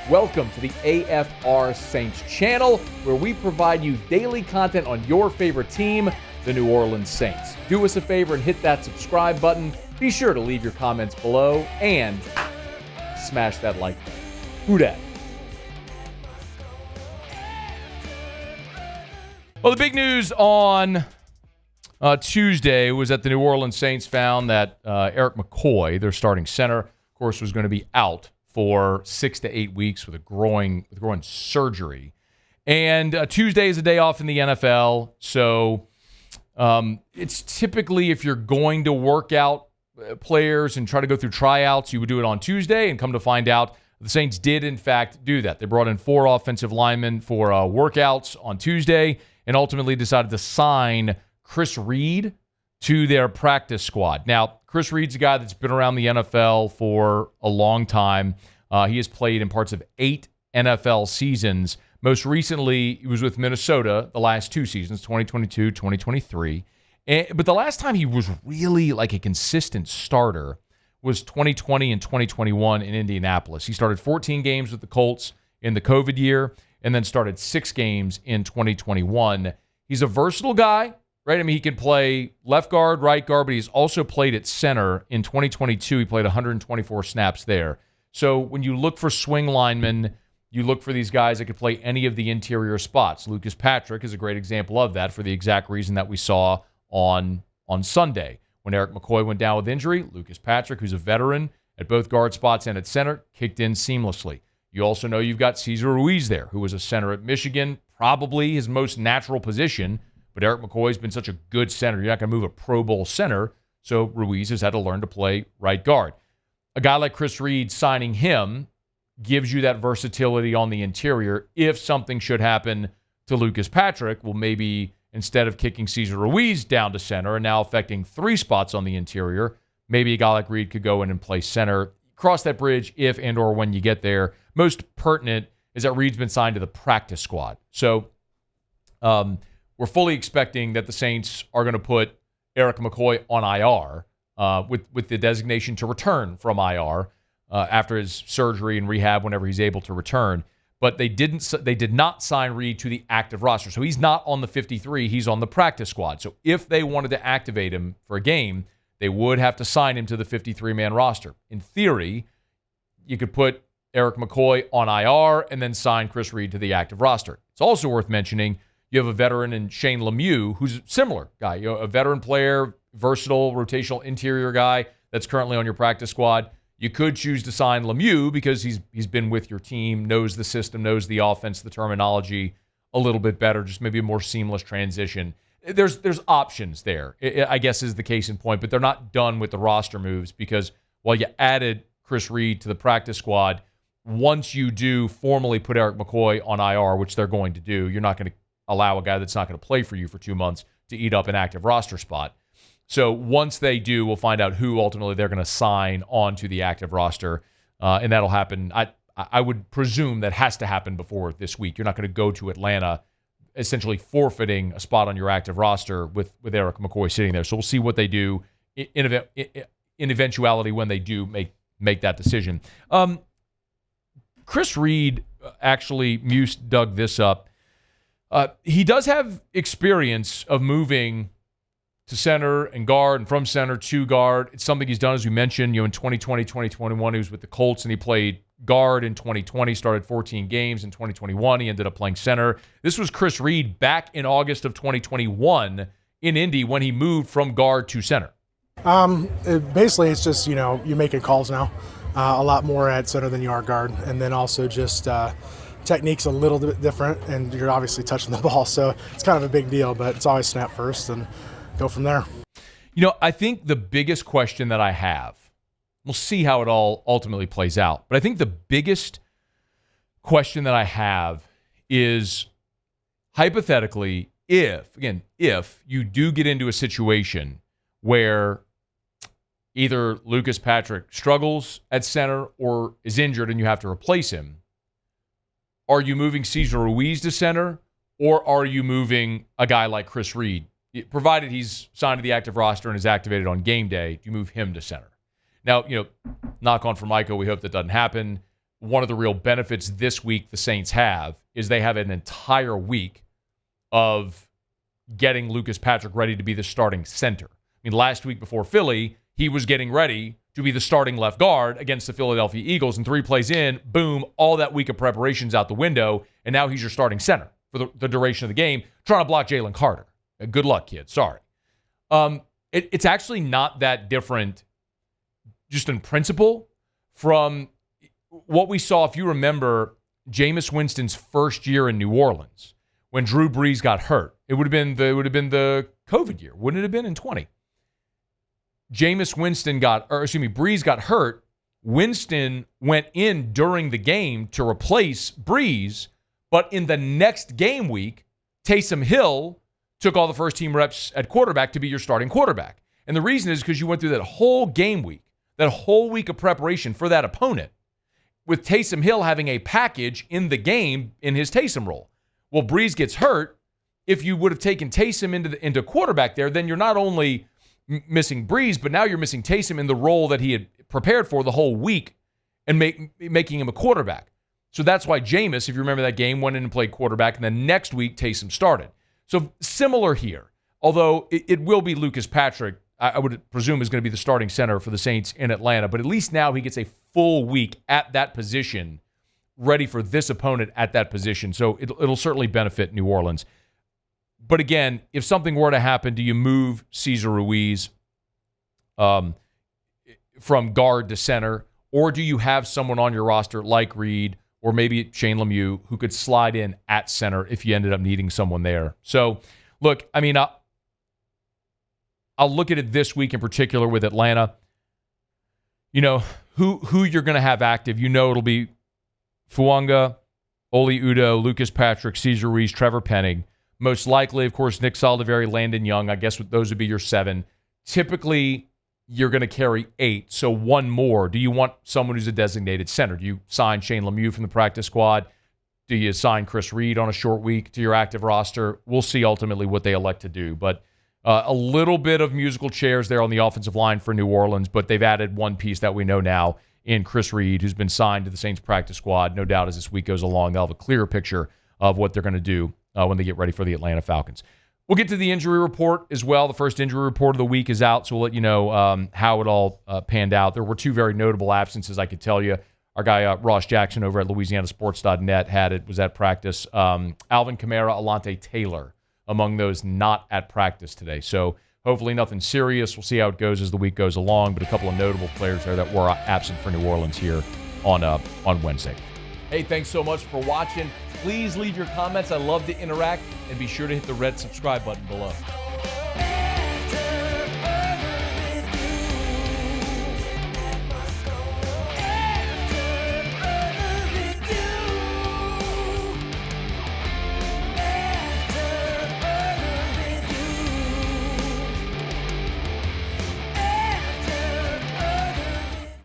Welcome to the AFR Saints channel, where we provide you daily content on your favorite team, the New Orleans Saints. Do us a favor and hit that subscribe button. Be sure to leave your comments below and smash that like button. Who dat? Well, the big news on Tuesday was that the New Orleans Saints found that Erik McCoy, their starting center, of course, was going to be out for 6 to 8 weeks with groin surgery. And Tuesday is a day off in the NFL, so it's typically, if you're going to work out players and try to go through tryouts, you would do it on Tuesday, and come to find out, the Saints did, in fact, do that. They brought in 4 offensive linemen for workouts on Tuesday and ultimately decided to sign Chris Reed to their practice squad. Now, Chris Reed's a guy that's been around the NFL for a long time. He has played in parts of 8 NFL seasons. Most recently, he was with Minnesota the last 2 seasons, 2022, 2023. But the last time he was really like a consistent starter was 2020 and 2021 in Indianapolis. He started 14 games with the Colts in the COVID year and then started 6 games in 2021. He's a versatile guy, right? I mean, he can play left guard, right guard, but he's also played at center. In 2022, he played 124 snaps there. So when you look for swing linemen, you look for these guys that could play any of the interior spots. Lucas Patrick is a great example of that for the exact reason that we saw on Sunday. When Erik McCoy went down with injury, Lucas Patrick, who's a veteran at both guard spots and at center, kicked in seamlessly. You also know you've got Cesar Ruiz there, who was a center at Michigan, probably his most natural position. But Erik McCoy's been such a good center. You're not going to move a Pro Bowl center, so Ruiz has had to learn to play right guard. A guy like Chris Reed, signing him gives you that versatility on the interior. If something should happen to Lucas Patrick, well, maybe instead of kicking Cesar Ruiz down to center and now affecting 3 spots on the interior, maybe a guy like Reed could go in and play center. Cross that bridge if and or when you get there. Most pertinent is that Reed's been signed to the practice squad. So we're fully expecting that the Saints are going to put Erik McCoy on IR with the designation to return from IR after his surgery and rehab whenever he's able to return. But they did not sign Reed to the active roster. So he's not on the 53. He's on the practice squad. So if they wanted to activate him for a game, they would have to sign him to the 53-man roster. In theory, you could put Erik McCoy on IR and then sign Chris Reed to the active roster. It's also worth mentioning you have a veteran in Shane Lemieux, who's a similar guy, a veteran player, versatile, rotational interior guy that's currently on your practice squad. You could choose to sign Lemieux because he's been with your team, knows the system, knows the offense, the terminology a little bit better, just maybe a more seamless transition. There's options there, I guess, is the case in point, but they're not done with the roster moves because while you added Chris Reed to the practice squad, once you do formally put Erik McCoy on IR, which they're going to do, you're not going to allow a guy that's not going to play for you for 2 months to eat up an active roster spot. So once they do, we'll find out who ultimately they're going to sign onto the active roster, and that'll happen. I would presume that has to happen before this week. You're not going to go to Atlanta essentially forfeiting a spot on your active roster with Erik McCoy sitting there. So we'll see what they do in eventuality when they do make that decision. Chris Reed, actually, Muse dug this up. He does have experience of moving to center and guard and from center to guard. It's something he's done, as we mentioned, in 2020, 2021, he was with the Colts and he played guard in 2020, started 14 games. In 2021, he ended up playing center. This was Chris Reed back in August of 2021 in Indy when he moved from guard to center. Basically, it's just, you're making calls now a lot more at center than you are guard. And then also just technique's a little bit different, and you're obviously touching the ball. So it's kind of a big deal, but it's always snap first and go from there. I think the biggest question that I have, we'll see how it all ultimately plays out, but I think the biggest question that I have is, hypothetically, if you do get into a situation where either Lucas Patrick struggles at center or is injured and you have to replace him, are you moving Cesar Ruiz to center, or are you moving a guy like Chris Reed? Provided he's signed to the active roster and is activated on game day, do you move him to center? Now, knock on Formica, we hope that doesn't happen. one of the real benefits this week the Saints have is they have an entire week of getting Lucas Patrick ready to be the starting center. I mean, last week before Philly, he was getting ready to be the starting left guard against the Philadelphia Eagles, and 3 plays in, boom, all that week of preparation's out the window, and now he's your starting center for the duration of the game, trying to block Jalen Carter. Good luck, kid. Sorry. It's actually not that different just in principle from what we saw, if you remember, Jameis Winston's first year in New Orleans when Drew Brees got hurt. It would have been the COVID year, wouldn't it have been in 20? Brees got hurt. Winston went in during the game to replace Brees, but in the next game week, Taysom Hill took all the first-team reps at quarterback to be your starting quarterback. And the reason is because you went through that whole game week, that whole week of preparation for that opponent, with Taysom Hill having a package in the game in his Taysom role. Well, Brees gets hurt. If you would have taken Taysom into quarterback there, then you're not only missing Brees, but now you're missing Taysom in the role that he had prepared for the whole week and making him a quarterback. So that's why Jameis, if you remember that game, went in and played quarterback, and then next week Taysom started. So similar here, although it will be Lucas Patrick, I would presume, is going to be the starting center for the Saints in Atlanta, but at least now he gets a full week at that position, ready for this opponent at that position. So it'll certainly benefit New Orleans. But again, if something were to happen, do you move Cesar Ruiz from guard to center, or do you have someone on your roster like Reed or maybe Shane Lemieux who could slide in at center if you ended up needing someone there? So, look, I mean, I'll look at it this week in particular with Atlanta. You know, who you're going to have active. You know it'll be Fuanga, Oli Udoh, Lucas Patrick, Cesar Ruiz, Trevor Penning. Most likely, of course, Nick Saldiveri, Landon Young. I guess those would be your 7. Typically, you're going to carry 8, so 1 more. Do you want someone who's a designated center? Do you sign Shane Lemieux from the practice squad? Do you sign Chris Reed on a short week to your active roster? We'll see ultimately what they elect to do. But a little bit of musical chairs there on the offensive line for New Orleans, but they've added one piece that we know now in Chris Reed, who's been signed to the Saints practice squad. No doubt as this week goes along, they'll have a clearer picture of what they're going to do when they get ready for the Atlanta Falcons. We'll get to the injury report as well. The first injury report of the week is out, so we'll let you know how it all panned out. There were 2 very notable absences, I could tell you. Our guy Ross Jackson over at LouisianaSports.net was at practice. Alvin Kamara, Alante Taylor, among those not at practice today. So hopefully nothing serious. We'll see how it goes as the week goes along, but a couple of notable players there that were absent for New Orleans here on Wednesday. Hey, thanks so much for watching. Please leave your comments. I love to interact, and be sure to hit the red subscribe button below.